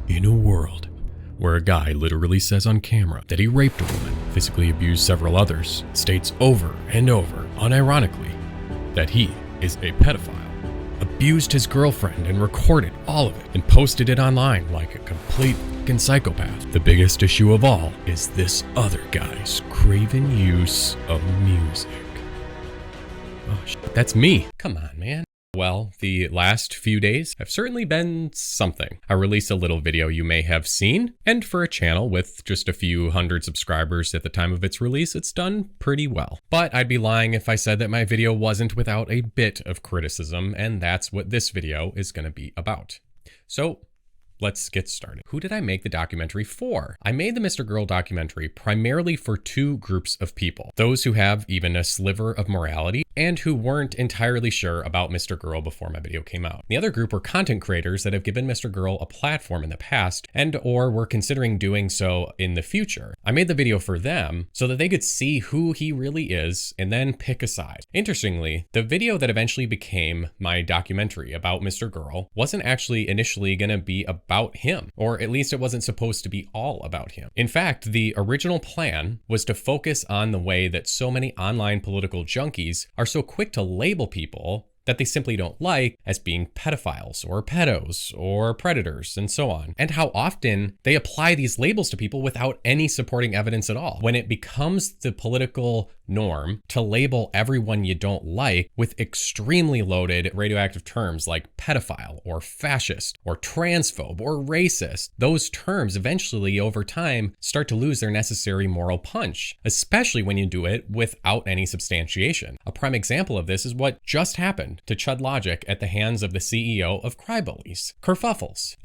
In a world where a guy literally says on camera that he raped a woman, physically abused several others, states over and over, unironically, that he is a pedophile, abused his girlfriend and recorded all of it and posted it online like a complete fucking psychopath. The biggest issue of all is this other guy's craven use of music. Oh shit, that's me. Come on, man. Well, the last few days have certainly been something. I released a little video you may have seen, and for a channel with just a few hundred subscribers at the time of its release, it's done pretty well. But I'd be lying if I said that my video wasn't without a bit of criticism, and that's what this video is going to be about. So let's get started. Who did I make the documentary for? I made the MrGirl documentary primarily for two groups of people. Those who have even a sliver of morality and who weren't entirely sure about MrGirl before my video came out. The other group were content creators that have given MrGirl a platform in the past and or were considering doing so in the future. I made the video for them so that they could see who he really is and then pick a side. Interestingly, the video that eventually became my documentary about MrGirl wasn't actually initially going to be about him, or at least it wasn't supposed to be all about him. In fact, the original plan was to focus on the way that so many online political junkies are so quick to label people that they simply don't like as being pedophiles or pedos or predators and so on, and how often they apply these labels to people without any supporting evidence at all. When it becomes the political norm to label everyone you don't like with extremely loaded radioactive terms like pedophile or fascist or transphobe or racist, those terms eventually over time start to lose their necessary moral punch, especially when you do it without any substantiation. A prime example of this is what just happened to Chud Logic at the hands of the CEO of Crybullies, Keffels.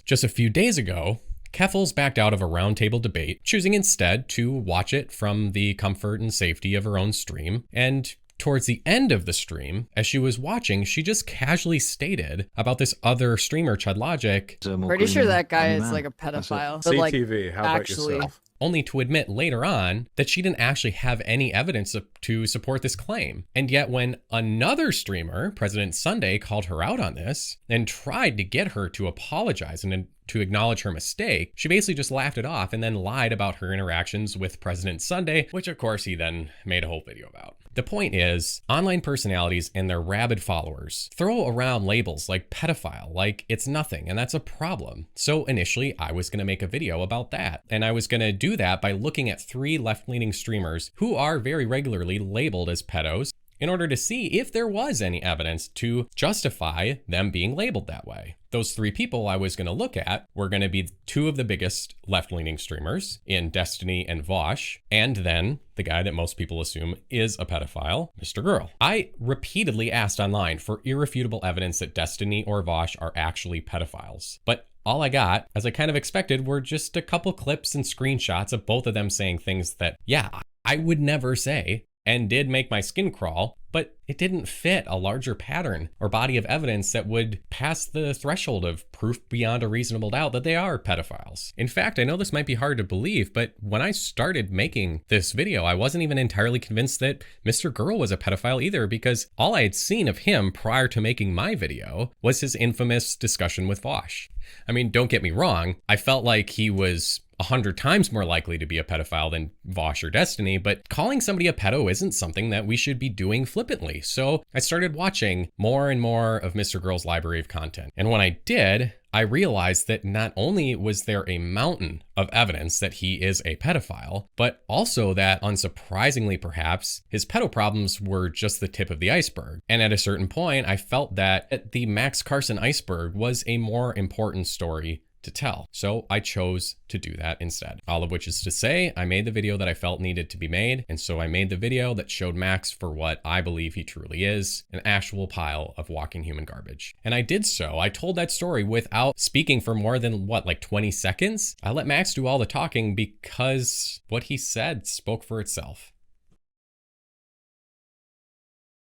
Just a few days ago, Keffels backed out of a roundtable debate, choosing instead to watch it from the comfort and safety of her own stream. And towards the end of the stream, as she was watching, she just casually stated about this other streamer, Chud Logic. Pretty sure that guy is like a pedophile. But like, CTV, how about yourself? Only to admit later on that she didn't actually have any evidence to support this claim. And yet when another streamer, President Sunday, called her out on this and tried to get her to apologize and to acknowledge her mistake, she basically just laughed it off and then lied about her interactions with President Sunday, which of course he then made a whole video about. The point is, online personalities and their rabid followers throw around labels like pedophile like it's nothing, and that's a problem. So initially, I was going to make a video about that, and I was going to do that by looking at 3 left-leaning streamers who are very regularly labeled as pedos in order to see if there was any evidence to justify them being labeled that way. Those 3 people I was going to look at were going to be 2 of the biggest left-leaning streamers in Destiny and Vosh, and then the guy that most people assume is a pedophile, MrGirl. I repeatedly asked online for irrefutable evidence that Destiny or Vosh are actually pedophiles, but all I got, as I kind of expected, were just a couple clips and screenshots of both of them saying things that, yeah, I would never say, and did make my skin crawl, but it didn't fit a larger pattern or body of evidence that would pass the threshold of proof beyond a reasonable doubt that they are pedophiles. In fact, I know this might be hard to believe, but when I started making this video, I wasn't even entirely convinced that MrGirl was a pedophile either, because all I had seen of him prior to making my video was his infamous discussion with Vosh. I mean, don't get me wrong, I felt like he was 100 times more likely to be a pedophile than Vosh or Destiny, but calling somebody a pedo isn't something that we should be doing flippantly. So I started watching more and more of MrGirl's library of content. And when I did, I realized that not only was there a mountain of evidence that he is a pedophile, but also that, unsurprisingly perhaps, his pedo problems were just the tip of the iceberg. And at a certain point, I felt that the Max Carson iceberg was a more important story to tell. So I chose to do that instead. All of which is to say, I made the video that I felt needed to be made. And so I made the video that showed Max for what I believe he truly is, an actual pile of walking human garbage. And I did so. I told that story without speaking for more than like 20 seconds. I let Max do all the talking because what he said spoke for itself.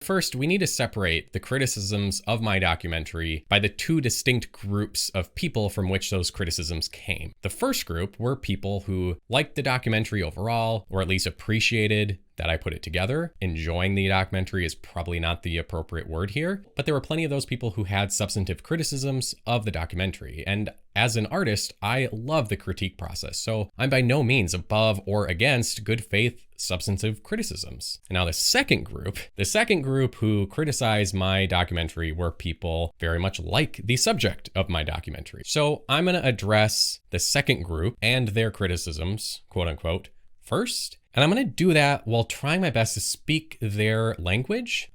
First, we need to separate the criticisms of my documentary by the 2 distinct groups of people from which those criticisms came. The first group were people who liked the documentary overall, or at least appreciated that I put it together. Enjoying the documentary is probably not the appropriate word here, but there were plenty of those people who had substantive criticisms of the documentary. And as an artist, I love the critique process, so I'm by no means above or against good faith substantive criticisms. And now the second group who criticized my documentary were people very much like the subject of my documentary. So I'm going to address the second group and their criticisms, quote unquote, first. And I'm going to do that while trying my best to speak their language,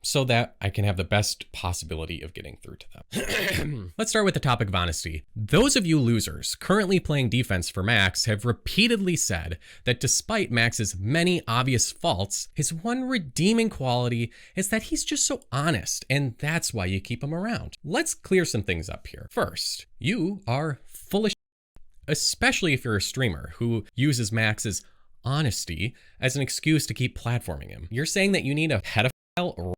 so that I can have the best possibility of getting through to them. Let's start with the topic of honesty. Those of you losers currently playing defense for Max have repeatedly said that despite Max's many obvious faults, his one redeeming quality is that he's just so honest, and that's why you keep him around. Let's clear some things up here. First, you are full of shit, especially if you're a streamer who uses Max's honesty as an excuse to keep platforming him. You're saying that you need a pedophile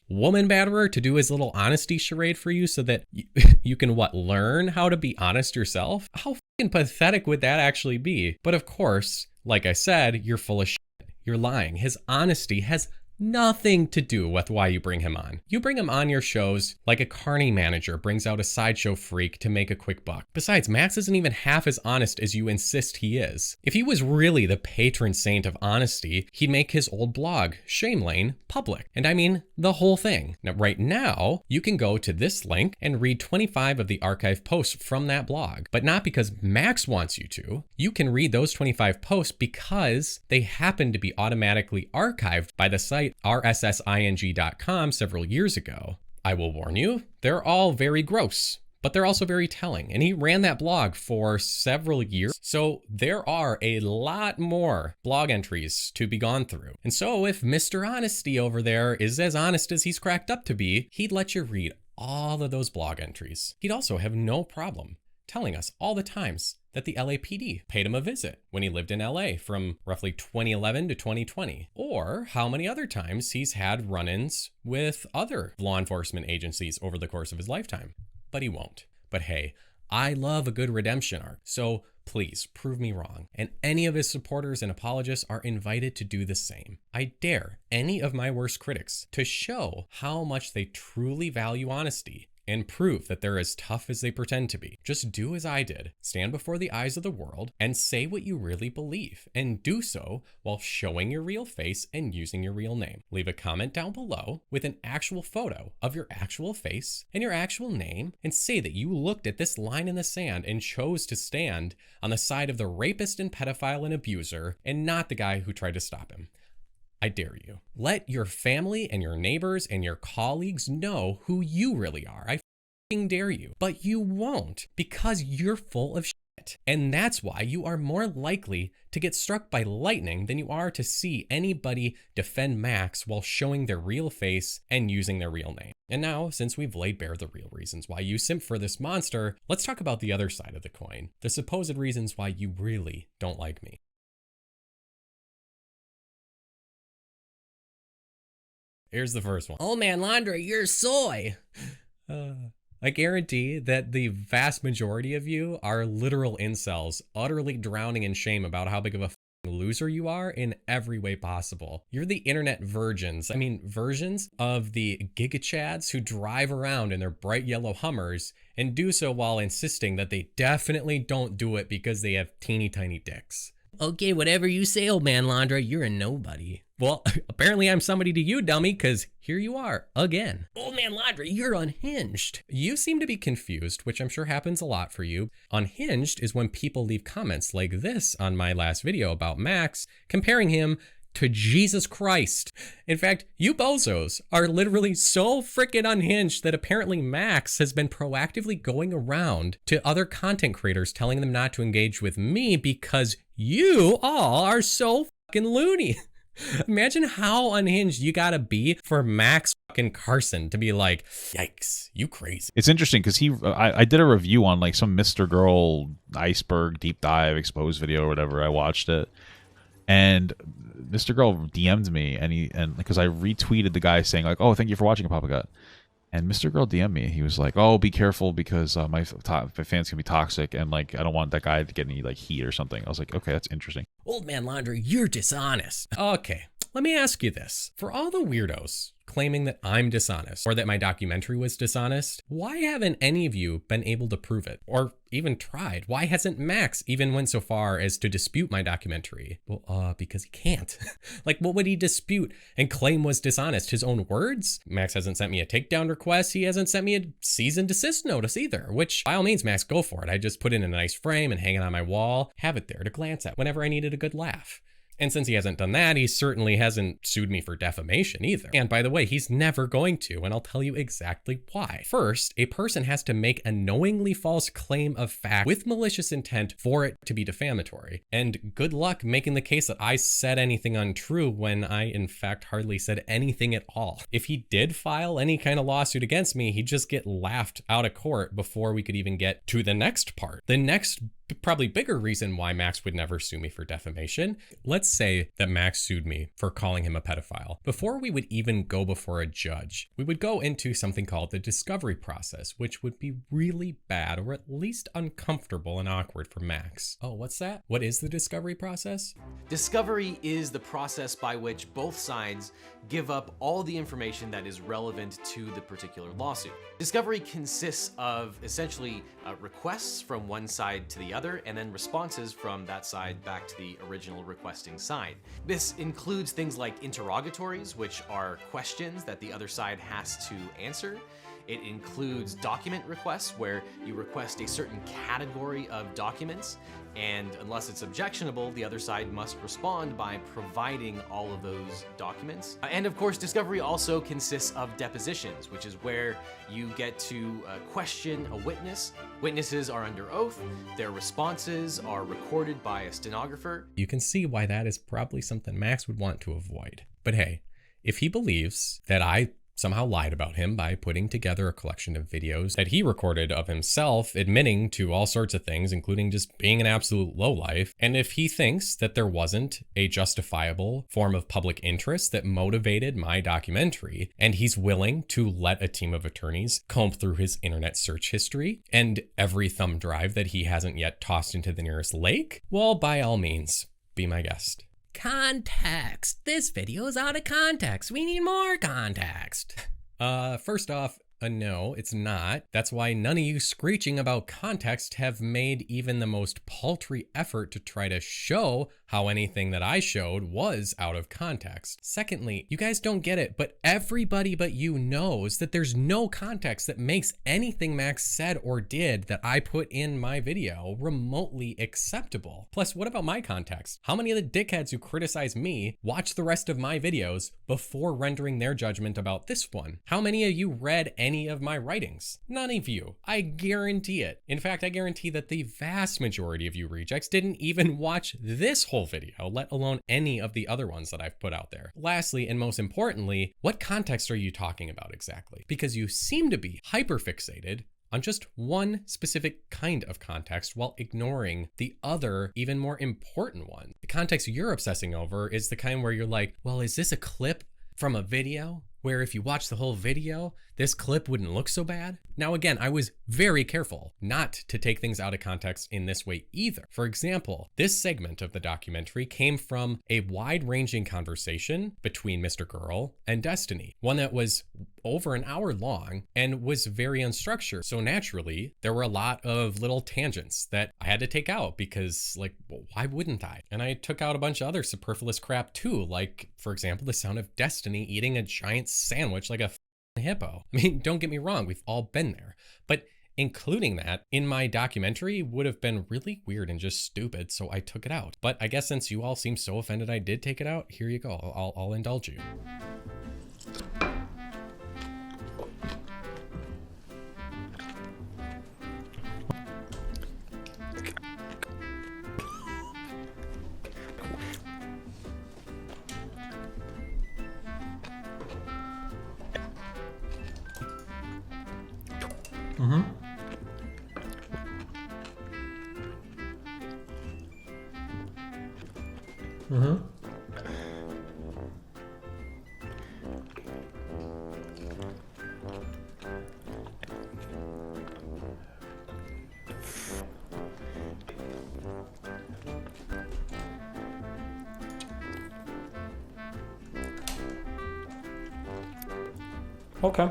woman batterer to do his little honesty charade for you so that you can learn how to be honest yourself? How fucking pathetic would that actually be? But of course, like I said, you're full of shit. You're lying. His honesty has nothing to do with why you bring him on. You bring him on your shows like a carny manager brings out a sideshow freak to make a quick buck. Besides, Max isn't even half as honest as you insist he is. If he was really the patron saint of honesty, he'd make his old blog, Shame Lane, public. And I mean, the whole thing. Now, right now, you can go to this link and read 25 of the archive posts from that blog, but not because Max wants you to. You can read those 25 posts because they happen to be automatically archived by the site rssing.com several years ago. I will warn you, they're all very gross, but they're also very telling. And he ran that blog for several years. So there are a lot more blog entries to be gone through. And so if Mr. Honesty over there is as honest as he's cracked up to be, he'd let you read all of those blog entries. He'd also have no problem telling us all the times that the LAPD paid him a visit when he lived in LA from roughly 2011 to 2020, or how many other times he's had run-ins with other law enforcement agencies over the course of his lifetime. But he won't. But hey, I love a good redemption arc, so please prove me wrong. And any of his supporters and apologists are invited to do the same. I dare any of my worst critics to show how much they truly value honesty and prove that they're as tough as they pretend to be. Just do as I did. Stand before the eyes of the world and say what you really believe, and do so while showing your real face and using your real name. Leave a comment down below with an actual photo of your actual face and your actual name, and say that you looked at this line in the sand and chose to stand on the side of the rapist and pedophile and abuser and not the guy who tried to stop him. I dare you. Let your family and your neighbors and your colleagues know who you really are. I fucking dare you. But you won't, because you're full of shit. And that's why you are more likely to get struck by lightning than you are to see anybody defend Max while showing their real face and using their real name. And now, since we've laid bare the real reasons why you simp for this monster, let's talk about the other side of the coin. The supposed reasons why you really don't like me. Here's the first one. Oh man, Londre, you're soy. I guarantee that the vast majority of you are literal incels, utterly drowning in shame about how big of a loser you are in every way possible. You're the internet versions of the gigachads who drive around in their bright yellow Hummers and do so while insisting that they definitely don't do it because they have teeny tiny dicks. Okay, whatever you say, old man Londre, you're a nobody. Well, apparently I'm somebody to you, dummy, because here you are, again. Old man Londre, you're unhinged. You seem to be confused, which I'm sure happens a lot for you. Unhinged is when people leave comments like this on my last video about Max, comparing him to Jesus Christ. In fact, you bozos are literally so freaking unhinged that apparently Max has been proactively going around to other content creators telling them not to engage with me because you all are so fucking loony. Imagine how unhinged you gotta be for Max fucking Carson to be like, yikes, you crazy. It's interesting because I did a review on like some MrGirl iceberg deep dive exposed video or whatever. I watched it, and MrGirl DM'd me and because I retweeted the guy saying like, oh, thank you for watching, Papa Gut. And MrGirl DM'd me. He was like, oh, be careful because my fans can be toxic and like I don't want that guy to get any like heat or something. I was like, okay, that's interesting. Old man Londre, you're dishonest. Okay, Let me ask you this. For all the weirdos claiming that I'm dishonest or that my documentary was dishonest, why haven't any of you been able to prove it or even tried? Why hasn't Max even went so far as to dispute my documentary? Well, because he can't. Like, what would he dispute and claim was dishonest? His own words? Max hasn't sent me a takedown request. He hasn't sent me a cease and desist notice either, which by all means, Max, go for it. I just put it in a nice frame and hang it on my wall, have it there to glance at whenever I needed a good laugh. And since he hasn't done that, he certainly hasn't sued me for defamation either. And by the way, he's never going to, and I'll tell you exactly why. First, a person has to make a knowingly false claim of fact with malicious intent for it to be defamatory. And good luck making the case that I said anything untrue when I, in fact, hardly said anything at all. If he did file any kind of lawsuit against me, he'd just get laughed out of court before we could even get to the next part. The next probably bigger reason why Max would never sue me for defamation. Let's say that Max sued me for calling him a pedophile. Before we would even go before a judge, we would go into something called the discovery process, which would be really bad or at least uncomfortable and awkward for Max. Oh, what's that? What is the discovery process? Discovery is the process by which both sides give up all the information that is relevant to the particular lawsuit. Discovery consists of essentially requests from one side to the other, and then responses from that side back to the original requesting side. This includes things like interrogatories, which are questions that the other side has to answer. It includes document requests, where you request a certain category of documents, and unless it's objectionable, the other side must respond by providing all of those documents. And of course, discovery also consists of depositions, which is where you get to question a witness. Witnesses are under oath, their responses are recorded by a stenographer. You can see why that is probably something Max would want to avoid. But hey, if he believes that I somehow lied about him by putting together a collection of videos that he recorded of himself admitting to all sorts of things, including just being an absolute lowlife. And if he thinks that there wasn't a justifiable form of public interest that motivated my documentary, and he's willing to let a team of attorneys comb through his internet search history and every thumb drive that he hasn't yet tossed into the nearest lake, well, by all means, be my guest. Context. This video is out of context. We need more context. First off, no, it's not. That's why none of you screeching about context have made even the most paltry effort to try to show how anything that I showed was out of context. Secondly, you guys don't get it, but everybody but you knows that there's no context that makes anything Max said or did that I put in my video remotely acceptable. Plus, what about my context? How many of the dickheads who criticize me watch the rest of my videos before rendering their judgment about this one? How many of you read any of my writings? None of you. I guarantee it. In fact, I guarantee that the vast majority of you rejects didn't even watch this whole video, let alone any of the other ones that I've put out there. Lastly, and most importantly, what context are you talking about exactly? Because you seem to be hyperfixated on just one specific kind of context while ignoring the other, even more important one. The context you're obsessing over is the kind where you're like, well, is this a clip from a video where if you watch the whole video, this clip wouldn't look so bad? Now again, I was very careful not to take things out of context in this way either. For example, this segment of the documentary came from a wide-ranging conversation between MrGirl and Destiny, one that was over an hour long and was very unstructured. So naturally, there were a lot of little tangents that I had to take out because, like, well, why wouldn't I? And I took out a bunch of other superfluous crap too, like, for example, the sound of Destiny eating a giant sandwich like a hippo. I mean, don't get me wrong, we've all been there, but including that in my documentary would have been really weird and just stupid, so I took it out. But I guess since you all seem so offended I did take it out, here you go. I'll indulge you. Mm-hmm. Mm-hmm. Okay.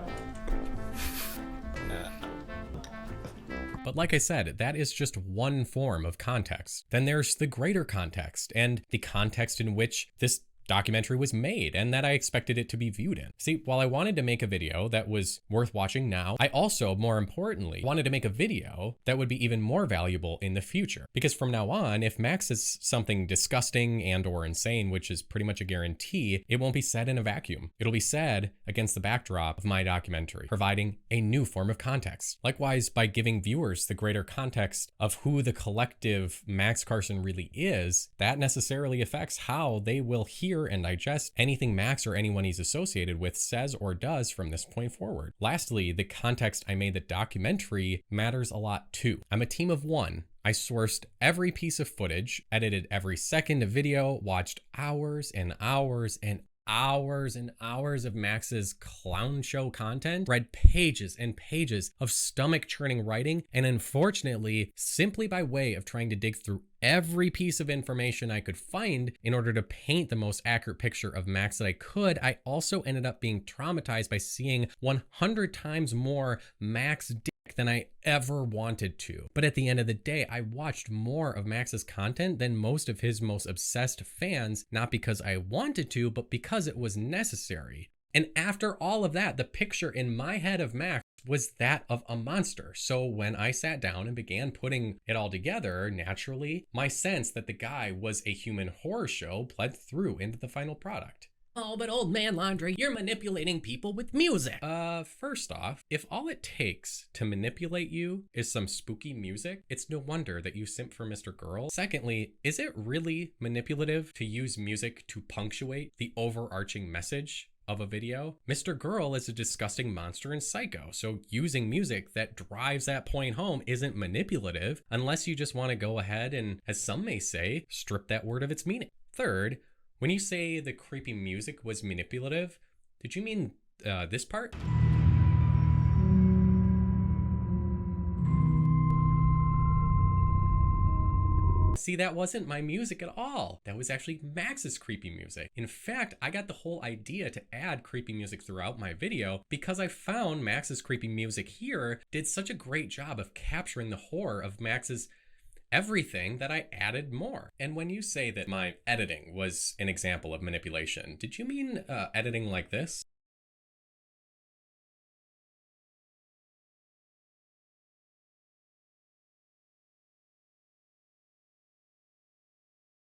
But like I said, that is just one form of context. Then there's the greater context and the context in which this documentary was made and that I expected it to be viewed in. See, while I wanted to make a video that was worth watching now, I also, more importantly, wanted to make a video that would be even more valuable in the future. Because from now on, if Max says something disgusting and or insane, which is pretty much a guarantee, it won't be said in a vacuum. It'll be said against the backdrop of my documentary, providing a new form of context. Likewise, by giving viewers the greater context of who the collective Max Carson really is, that necessarily affects how they will hear and digest anything Max or anyone he's associated with says or does from this point forward. Lastly, the context I made the documentary matters a lot too. I'm a team of one. I sourced every piece of footage, edited every second of video, watched hours and hours and hours and hours of Max's clown show content, read pages and pages of stomach churning writing, and unfortunately, simply by way of trying to dig through every piece of information I could find in order to paint the most accurate picture of Max that I could, I also ended up being traumatized by seeing 100 times more Max dick than I ever wanted to. But at the end of the day, I watched more of Max's content than most of his most obsessed fans, not because I wanted to, but because it was necessary. And after all of that, the picture in my head of Max was that of a monster. So when I sat down and began putting it all together, naturally, my sense that the guy was a human horror show bled through into the final product. Oh, but old man Londre, you're manipulating people with music. First off, if all it takes to manipulate you is some spooky music, it's no wonder that you simp for MrGirl. Secondly, is it really manipulative to use music to punctuate the overarching message of a video? MrGirl is a disgusting monster and psycho, so using music that drives that point home isn't manipulative unless you just want to go ahead and, as some may say, strip that word of its meaning. Third, when you say the creepy music was manipulative, did you mean this part? See, that wasn't my music at all. That was actually Max's creepy music. In fact, I got the whole idea to add creepy music throughout my video because I found Max's creepy music here did such a great job of capturing the horror of Max's everything that I added more. And when you say that my editing was an example of manipulation, did you mean editing like this?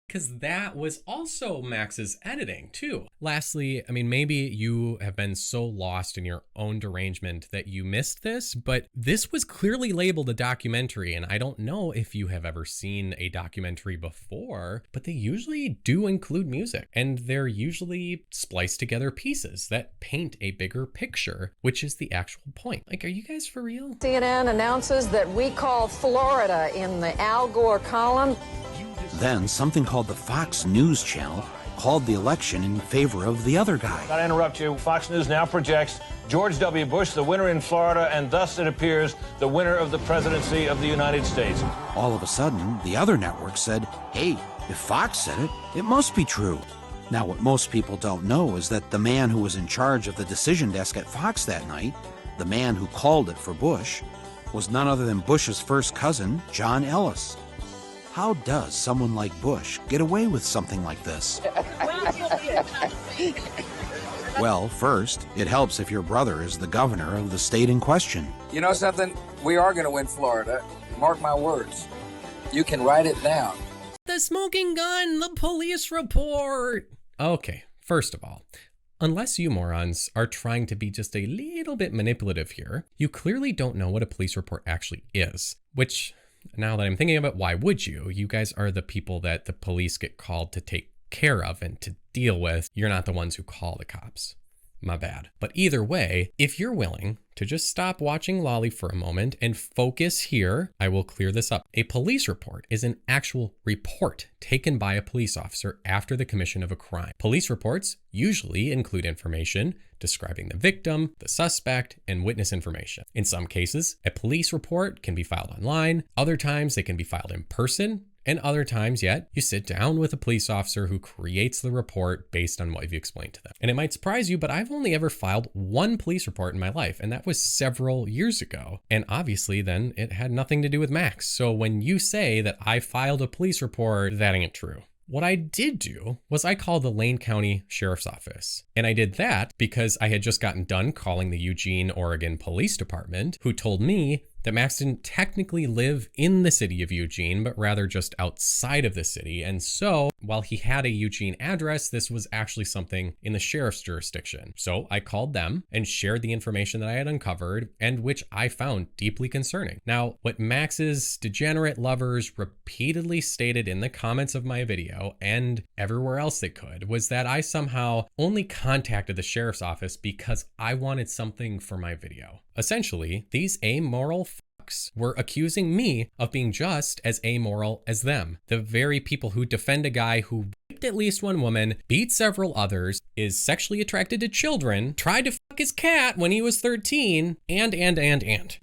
Because that was also Max's editing too. Lastly, I mean, maybe you have been so lost in your own derangement that you missed this, but this was clearly labeled a documentary, and I don't know if you have ever seen a documentary before, but they usually do include music, and they're usually spliced together pieces that paint a bigger picture, which is the actual point. Like, are you guys for real? CNN announces that we call Florida in the Al Gore column. Then something called the Fox News Channel called the election in favor of the other guy. Gotta interrupt you. Fox News now projects George W. Bush the winner in Florida, and thus it appears the winner of the presidency of the United States. All of a sudden, the other network said, hey, if Fox said it, it must be true. Now, what most people don't know is that the man who was in charge of the decision desk at Fox that night, the man who called it for Bush, was none other than Bush's first cousin, John Ellis. How does someone like Bush get away with something like this? Well, first, it helps if your brother is the governor of the state in question. You know something? We are going to win Florida. Mark my words. You can write it down. The smoking gun, the police report. Okay, first of all, unless you morons are trying to be just a little bit manipulative here, you clearly don't know what a police report actually is, which, now that I'm thinking of it, why would you? You guys are the people that the police get called to take care of and to deal with. You're not the ones who call the cops. My bad. But either way, if you're willing to just stop watching Lolly for a moment and focus here, I will clear this up. A police report is an actual report taken by a police officer after the commission of a crime. Police reports usually include information describing the victim, the suspect, and witness information. In some cases, a police report can be filed online. Other times, they can be filed in person And other times yet, you sit down with a police officer who creates the report based on what you've explained to them. And it might surprise you, but I've only ever filed one police report in my life, and that was several years ago. And obviously then it had nothing to do with Max. So when you say that I filed a police report, that ain't true. What I did do was I called the Lane County Sheriff's Office. And I did that because I had just gotten done calling the Eugene, Oregon Police Department, who told me that Max didn't technically live in the city of Eugene, but rather just outside of the city. And so while he had a Eugene address, this was actually something in the sheriff's jurisdiction. So I called them and shared the information that I had uncovered and which I found deeply concerning. Now, what Max's degenerate lovers repeatedly stated in the comments of my video and everywhere else they could was that I somehow only contacted the sheriff's office because I wanted something for my video. Essentially, these amoral fucks were accusing me of being just as amoral as them. The very people who defend a guy who raped at least one woman, beat several others, is sexually attracted to children, tried to fuck his cat when he was 13, and.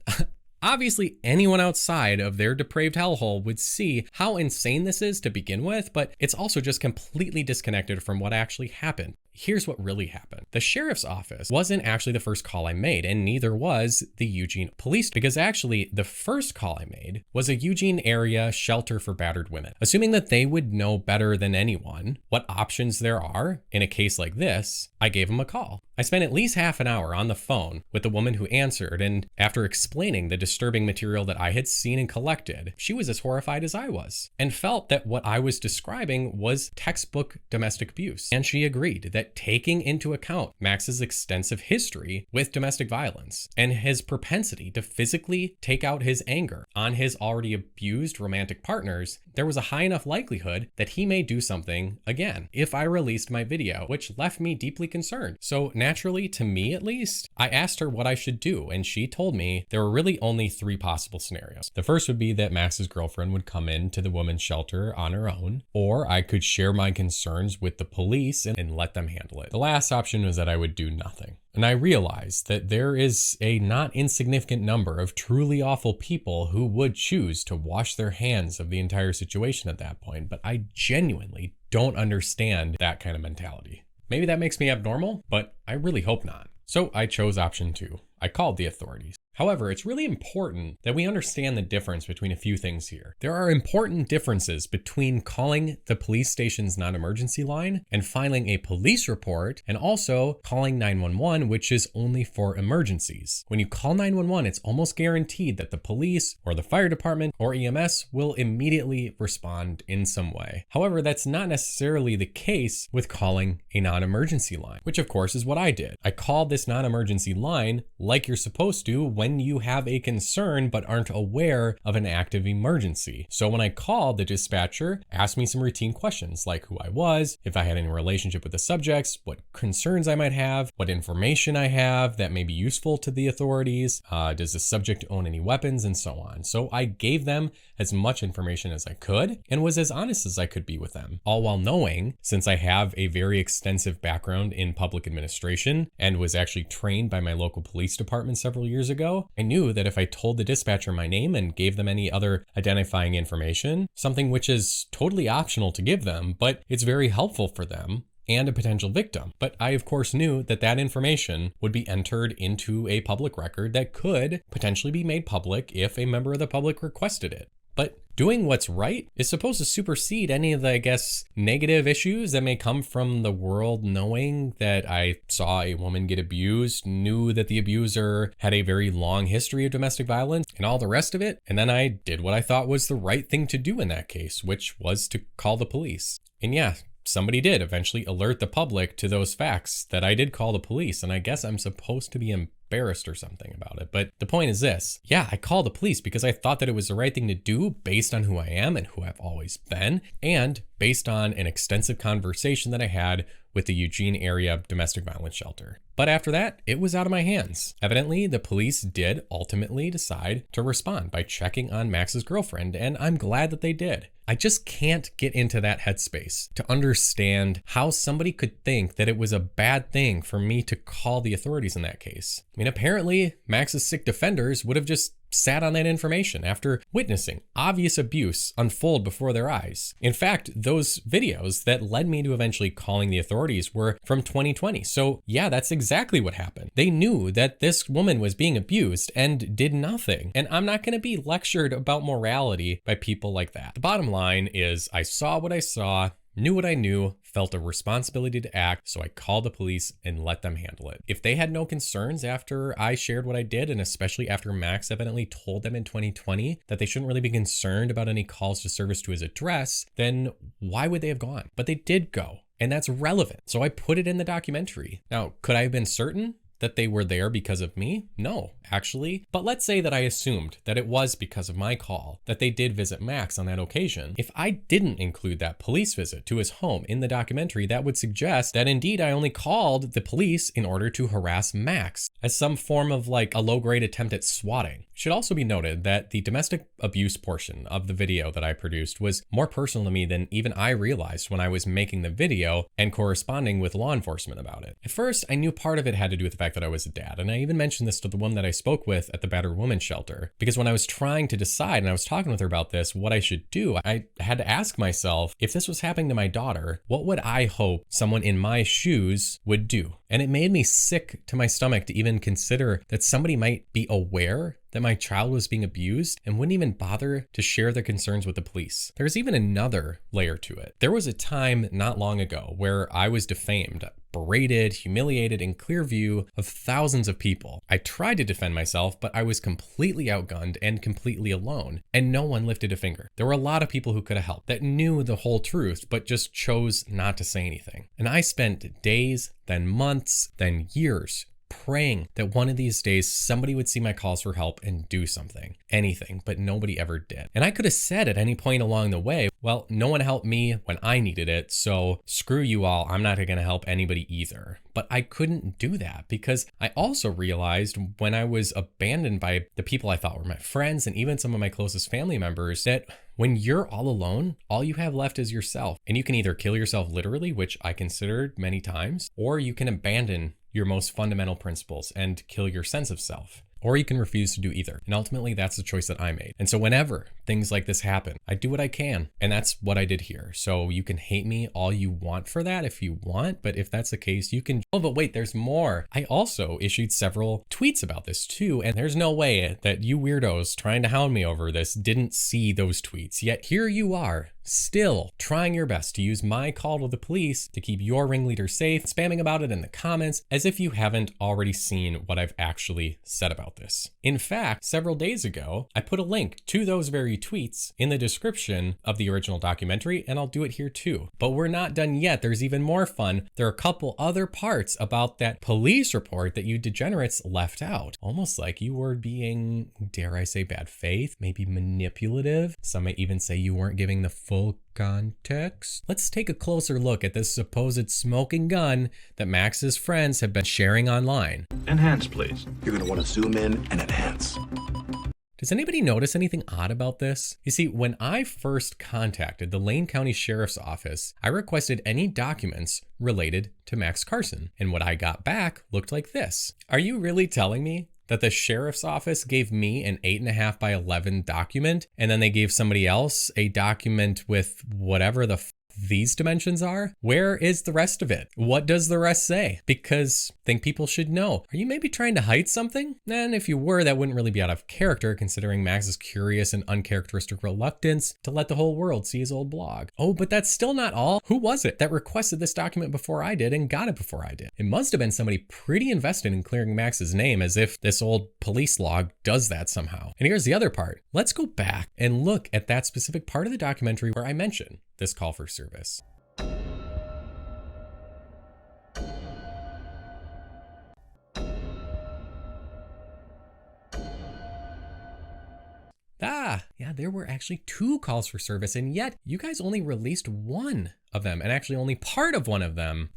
Obviously, anyone outside of their depraved hellhole would see how insane this is to begin with, but it's also just completely disconnected from what actually happened. Here's what really happened. The sheriff's office wasn't actually the first call I made, and neither was the Eugene police, because actually the first call I made was a Eugene area shelter for battered women. Assuming that they would know better than anyone what options there are in a case like this, I gave them a call. I spent at least half an hour on the phone with the woman who answered, and after explaining the disturbing material that I had seen and collected, she was as horrified as I was and felt that what I was describing was textbook domestic abuse. And she agreed that taking into account Max's extensive history with domestic violence and his propensity to physically take out his anger on his already abused romantic partners, there was a high enough likelihood that he may do something again if I released my video, which left me deeply concerned. So naturally, to me at least, I asked her what I should do, and she told me there were really only three possible scenarios. The first would be that Max's girlfriend would come into the women's shelter on her own, or I could share my concerns with the police and let them handle it. The last option was that I would do nothing. And I realized that there is a not insignificant number of truly awful people who would choose to wash their hands of the entire situation at that point, but I genuinely don't understand that kind of mentality. Maybe that makes me abnormal, but I really hope not. So I chose option 2. I called the authorities. However, it's really important that we understand the difference between a few things here. There are important differences between calling the police station's non-emergency line and filing a police report, and also calling 911, which is only for emergencies. When you call 911, it's almost guaranteed that the police or the fire department or EMS will immediately respond in some way. However, that's not necessarily the case with calling a non-emergency line, which of course is what I did. I called this non-emergency line like you're supposed to when you have a concern but aren't aware of an active emergency. So when I called, the dispatcher asked me some routine questions like who I was, if I had any relationship with the subjects, what concerns I might have, what information I have that may be useful to the authorities, does the subject own any weapons, and so on. So I gave them as much information as I could and was as honest as I could be with them, all while knowing, since I have a very extensive background in public administration and was actually trained by my local police department several years ago, I knew that if I told the dispatcher my name and gave them any other identifying information, something which is totally optional to give them, but it's very helpful for them and a potential victim. But I of course knew that that information would be entered into a public record that could potentially be made public if a member of the public requested it. But doing what's right is supposed to supersede any of the, I guess, negative issues that may come from the world knowing that I saw a woman get abused, knew that the abuser had a very long history of domestic violence and all the rest of it. And then I did what I thought was the right thing to do in that case, which was to call the police. And yeah, somebody did eventually alert the public to those facts that I did call the police. And I guess I'm supposed to be embarrassed or something about it. But the point is this. Yeah, I called the police because I thought that it was the right thing to do based on who I am and who I've always been, and based on an extensive conversation that I had with the Eugene area domestic violence shelter. But after that, it was out of my hands. Evidently, the police did ultimately decide to respond by checking on Max's girlfriend, and I'm glad that they did. I just can't get into that headspace to understand how somebody could think that it was a bad thing for me to call the authorities in that case. I mean, apparently, Max's sick defenders would have just sat on that information after witnessing obvious abuse unfold before their eyes. In fact, those videos that led me to eventually calling the authorities were from 2020. So yeah, that's exactly what happened. They knew that this woman was being abused and did nothing. And I'm not going to be lectured about morality by people like that. The bottom line is I saw what I saw, knew what I knew, felt a responsibility to act, so I called the police and let them handle it. If they had no concerns after I shared what I did, and especially after Max evidently told them in 2020 that they shouldn't really be concerned about any calls to service to his address, then why would they have gone? But they did go, and that's relevant. So I put it in the documentary. Now, could I have been certain that they were there because of me? No, actually. But let's say that I assumed that it was because of my call that they did visit Max on that occasion. If I didn't include that police visit to his home in the documentary, that would suggest that indeed I only called the police in order to harass Max as some form of like a low-grade attempt at swatting. It should also be noted that the domestic abuse portion of the video that I produced was more personal to me than even I realized when I was making the video and corresponding with law enforcement about it. At first, I knew part of it had to do with the fact that I was a dad, and I even mentioned this to the woman that I spoke with at the battered woman shelter, because when I was trying to decide and I was talking with her about this, what I should do, I had to ask myself, if this was happening to my daughter, what would I hope someone in my shoes would do? And it made me sick to my stomach to even consider that somebody might be aware that my child was being abused and wouldn't even bother to share their concerns with the police. There's even another layer to it. There was a time not long ago where I was defamed, berated, humiliated in clear view of thousands of people. I tried to defend myself, but I was completely outgunned and completely alone, and no one lifted a finger. There were a lot of people who could have helped that knew the whole truth, but just chose not to say anything. And I spent days, then months, then years praying that one of these days somebody would see my calls for help and do something, anything, but nobody ever did. And I could have said at any point along the way, well, no one helped me when I needed it, so screw you all, I'm not going to help anybody either. But I couldn't do that because I also realized when I was abandoned by the people I thought were my friends and even some of my closest family members that when you're all alone, all you have left is yourself. And you can either kill yourself literally, which I considered many times, or you can abandon your most fundamental principles and kill your sense of self. Or you can refuse to do either. And ultimately, that's the choice that I made. And so whenever things like this happen, I do what I can. And that's what I did here. So you can hate me all you want for that if you want. But if that's the case, you can. Oh, but wait, there's more. I also issued several tweets about this too. And there's no way that you weirdos trying to hound me over this didn't see those tweets. Yet here you are, still trying your best to use my call to the police to keep your ringleader safe, spamming about it in the comments as if you haven't already seen what I've actually said about this. In fact, several days ago, I put a link to those very tweets in the description of the original documentary, and I'll do it here too. But we're not done yet. There's even more fun. There are a couple other parts about that police report that you degenerates left out. Almost like you were being, dare I say, bad faith, maybe manipulative. Some may even say you weren't giving the full context. Let's take a closer look at this supposed smoking gun that Max's friends have been sharing online. Enhance, please. You're going to want to zoom in and enhance. Does anybody notice anything odd about this? You see, when I first contacted the Lane County Sheriff's Office, I requested any documents related to Max Carson, and what I got back looked like this. Are you really telling me that the sheriff's office gave me an 8.5 by 11 document, and then they gave somebody else a document with whatever the these dimensions are? Where is the rest of it? What does the rest say? Because I think people should know. Are you maybe trying to hide something? And if you were, that wouldn't really be out of character considering Max's curious and uncharacteristic reluctance to let the whole world see his old blog. Oh, but that's still not all. Who was it that requested this document before I did and got it before I did? It must have been somebody pretty invested in clearing Max's name, as if this old police log does that somehow. And here's the other part. Let's go back and look at that specific part of the documentary where I mention this call for service. Yeah, there were actually 2 calls for service, and yet you guys only released one of them, and actually only part of one of them.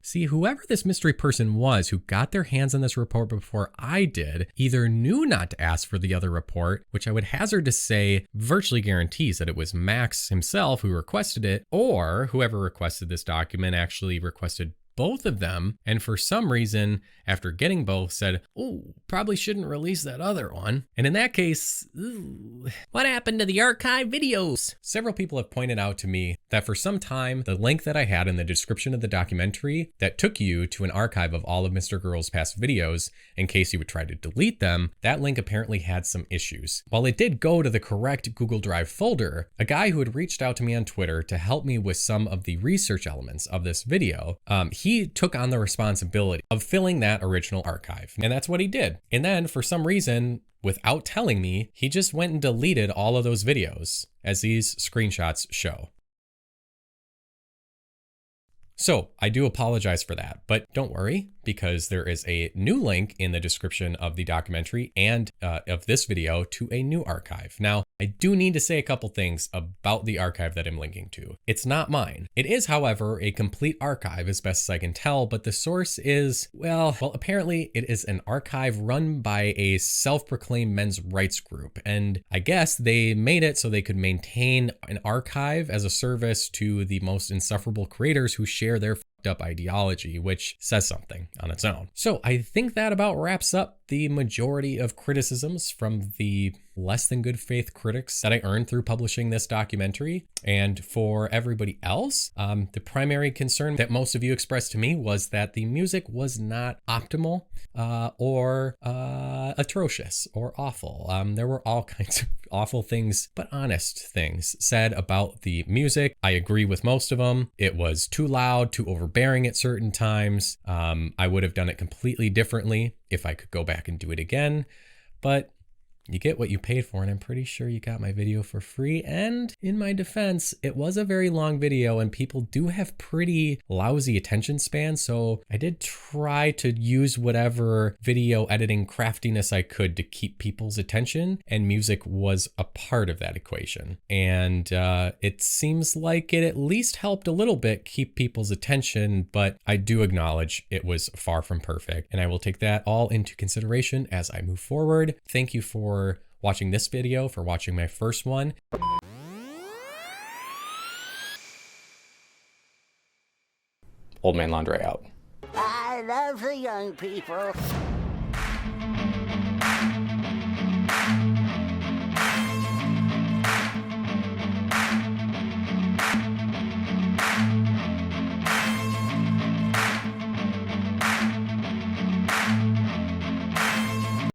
See, whoever this mystery person was who got their hands on this report before I did either knew not to ask for the other report, which I would hazard to say virtually guarantees that it was Max himself who requested it, or whoever requested this document actually requested both of them, and for some reason, after getting both, said, oh, probably shouldn't release that other one. And in that case, what happened to the archive videos? Several people have pointed out to me that for some time, the link that I had in the description of the documentary that took you to an archive of all of MrGirl's past videos, in case you would try to delete them, that link apparently had some issues. While it did go to the correct Google Drive folder, a guy who had reached out to me on Twitter to help me with some of the research elements of this video, he took on the responsibility of filling that original archive. And that's what he did. And then for some reason, without telling me, he just went and deleted all of those videos, as these screenshots show. So I do apologize for that, but don't worry, because there is a new link in the description of the documentary and of this video to a new archive. Now, I do need to say a couple things about the archive that I'm linking to. It's not mine. It is, however, a complete archive as best as I can tell, but the source is, well, apparently it is an archive run by a self-proclaimed men's rights group. And I guess they made it so they could maintain an archive as a service to the most insufferable creators who share their up ideology, which says something on its own. So I think that about wraps up the majority of criticisms from the less than good faith critics that I earned through publishing this documentary. And for everybody else, the primary concern that most of you expressed to me was that the music was not optimal or atrocious or awful. There were all kinds of awful things, but honest things said about the music. I agree with most of them. It was too loud, too overbearing at certain times. I would have done it completely differently if I could go back and do it again, but you get what you paid for, and I'm pretty sure you got my video for free. And in my defense, it was a very long video and people do have pretty lousy attention spans. So I did try to use whatever video editing craftiness I could to keep people's attention, and music was a part of that equation. And it seems like it at least helped a little bit keep people's attention, but I do acknowledge it was far from perfect. And I will take that all into consideration as I move forward. Thank you for watching this video, for watching my first one. Old Man Londre out. I love the young people.